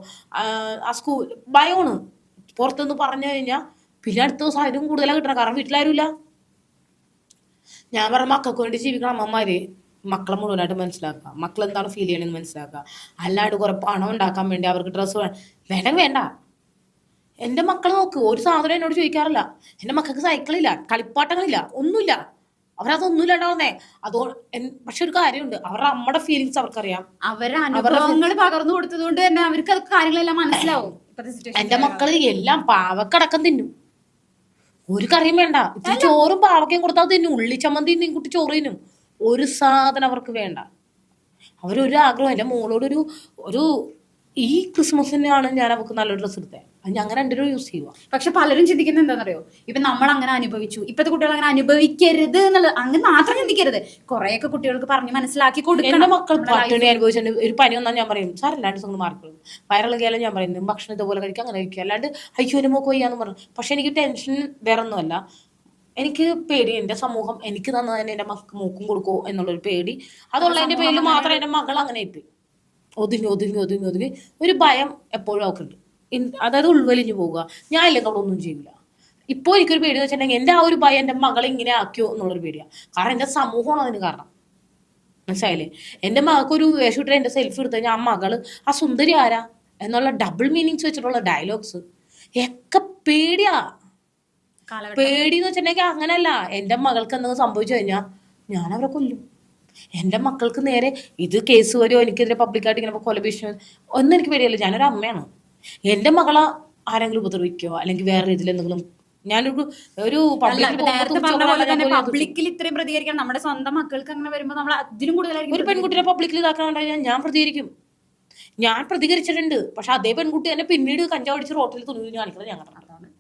ആ സ്കൂൾ ഭയമാണ്. പുറത്തുനിന്ന് പറഞ്ഞു കഴിഞ്ഞാൽ പിന്നെ അടുത്ത ദിവസം അതിലും കൂടുതലാണ് കിട്ടണം, കാരണം വീട്ടിലാരുമില്ല. ഞാൻ പറഞ്ഞ മക്കൾക്ക് വേണ്ടി ജീവിക്കണം അമ്മമാര് മക്കളെ മുഴുവനായിട്ട് മനസ്സിലാക്കുക, മക്കൾ എന്താണ് ഫീൽ ചെയ്യണമെന്ന് മനസ്സിലാക്കുക. അല്ലാണ്ട് കുറെ പണം ഉണ്ടാക്കാൻ വേണ്ടി അവർക്ക് ഡ്രസ്സ് വേണ്ട. എൻ്റെ മക്കൾ നോക്ക്, ഒരു സാധനം എന്നോട് ചോദിക്കാറില്ല. എൻ്റെ മക്കൾക്ക് സൈക്കിളില്ല, കളിപ്പാട്ടങ്ങളില്ല, ഒന്നുമില്ല. അവരതൊന്നും ഇല്ലാണ്ടാവുന്നേ. പക്ഷെ ഒരു കാര്യമുണ്ട്, അവരുടെ അമ്മയുടെ ഫീലിങ്സ് അവർക്കറിയാം, അവരുടെ അനുഭവങ്ങൾ പകർന്നു കൊടുത്തതുകൊണ്ട് തന്നെ അവർക്ക് കാര്യങ്ങളെല്ലാം മനസ്സിലാവും. എൻ്റെ മക്കള് എല്ലാം പാവക്കടക്കം തിന്നും, ഒരു കറിയും വേണ്ട. ഇത്തിരി ചോറും പാവക്കയും കൊടുത്താൽ തിന്നും, ഉള്ളിച്ചമ്മന്തി കുട്ടി ചോറ് തിന്നും, ഒരു സാധനം അവർക്ക് വേണ്ട. അവരൊരു ആഗ്രഹം, എൻ്റെ മോളോടൊരു ഈ ക്രിസ്മസിനാണ് ഞാൻ അവർക്ക് നല്ലൊരു ഡ്രസ്സ് എടുത്തത്, അങ്ങനെ 2 രൂപ യൂസ് ചെയ്യുക. പക്ഷെ പലരും ചിന്തിക്കുന്നത് എന്താണെന്നറിയോ, ഇപ്പൊ നമ്മൾ അങ്ങനെ അനുഭവിച്ചു, ഇപ്പത്തെ കുട്ടികൾ അങ്ങനെ അനുഭവിക്കരുത് എന്നുള്ളത്, അങ്ങനെ മാത്രം ചിന്തിക്കരുത്. കുറെയൊക്കെ കുട്ടികൾക്ക് പറഞ്ഞ് മനസ്സിലാക്കി കൊടുക്കണം. എന്റെ മക്കൾ പട്ടിണി അനുഭവിച്ചിട്ടുണ്ട്. ഒരു പനി വന്നാൽ ഞാൻ പറയും സാർ അല്ലാണ്ട് നിങ്ങൾ മാറിക്കൊള്ളും, വയറിളകിയാലും ഞാൻ പറയും ഭക്ഷണം ഇതുപോലെ കഴിക്കുക, അങ്ങനെ കഴിക്കുക, അല്ലാണ്ട് അയ്യോനെ മോക്ക് വയ്യാന്ന് പറഞ്ഞു. പക്ഷെ എനിക്ക് ടെൻഷൻ വേറെ ഒന്നുമല്ല, എനിക്ക് പേടി എൻ്റെ സമൂഹം എനിക്ക് തന്നെ എൻ്റെ മക്കൾ മൂക്കും കൊടുക്കുമോ എന്നുള്ളൊരു പേടി. അതുള്ളതിന്റെ പേരിൽ മാത്രം എൻ്റെ മകൾ അങ്ങനെ എത്തി ഒതുങ്ങി ഒരു ഭയം എപ്പോഴും അവക്കുണ്ട്. അതായത് ഉൾവലിഞ്ഞു പോവുക, ഞാൻ ഇല്ലെങ്കിൽ അവിടെ ഒന്നും ചെയ്യില്ല. ഇപ്പോൾ എനിക്കൊരു പേടി എന്ന് വെച്ചിട്ടുണ്ടെങ്കിൽ എൻ്റെ ആ ഒരു ഭയം എൻ്റെ മകളെ ഇങ്ങനെ ആക്കിയോ എന്നുള്ളൊരു പേടിയാണ്. കാരണം എൻ്റെ സമൂഹമാണ് അതിന് കാരണം. മനസ്സിലായില്ലേ? എൻ്റെ മകൾക്ക് ഒരു വേഷം ഇട്ടിട്ട് എൻ്റെ സെൽഫി എടുത്തു കഴിഞ്ഞാൽ ആ മകള് ആ സുന്ദരി ആരാ എന്നുള്ള ഡബിൾ മീനിങ്സ് വെച്ചിട്ടുള്ള ഡയലോഗ്സ് ഒക്കെ പേടിയാ. പേടിന്ന് വെച്ചിട്ടുണ്ടെങ്കിൽ അങ്ങനെയല്ല, എൻ്റെ മകൾക്ക് എന്തെങ്കിലും സംഭവിച്ചു കഴിഞ്ഞാൽ ഞാൻ അവരെ കൊല്ലും. എൻ്റെ മക്കൾക്ക് നേരെ ഇത് കേസ് വരുമോ, എനിക്കെതിരെ പബ്ലിക്കായിട്ട് ഇങ്ങനെ കൊലഭീഷണി ഒന്നും എനിക്ക് പേടിയല്ല. ഞാനൊരു അമ്മയാണ്. എൻ്റെ മകളെ ആരെങ്കിലും ഉപദ്രവിക്കോ അല്ലെങ്കിൽ വേറെ രീതിയിൽ എന്തെങ്കിലും ഒരു പബ്ലിക്കിൽ ഇത്രയും പ്രതികരിക്കണം, നമ്മുടെ സ്വന്തം മക്കൾക്ക് അങ്ങനെ വരുമ്പോൾ നമ്മൾ അതിനും കൂടുതലായിരിക്കും. ഒരു പെൺകുട്ടിയെ പബ്ലിക്കിൽ ഇതാക്കാനുണ്ടായാൽ ഞാൻ പ്രതികരിക്കും. ഞാൻ പ്രതികരിച്ചിട്ടുണ്ട്. പക്ഷെ അതേ പെൺകുട്ടി തന്നെ പിന്നീട് കഞ്ചാവ് അടിച്ച് റോട്ടിൽ തുണി കാണിക്കുന്നത് ഞാൻ കണ്ടിട്ടുണ്ട്.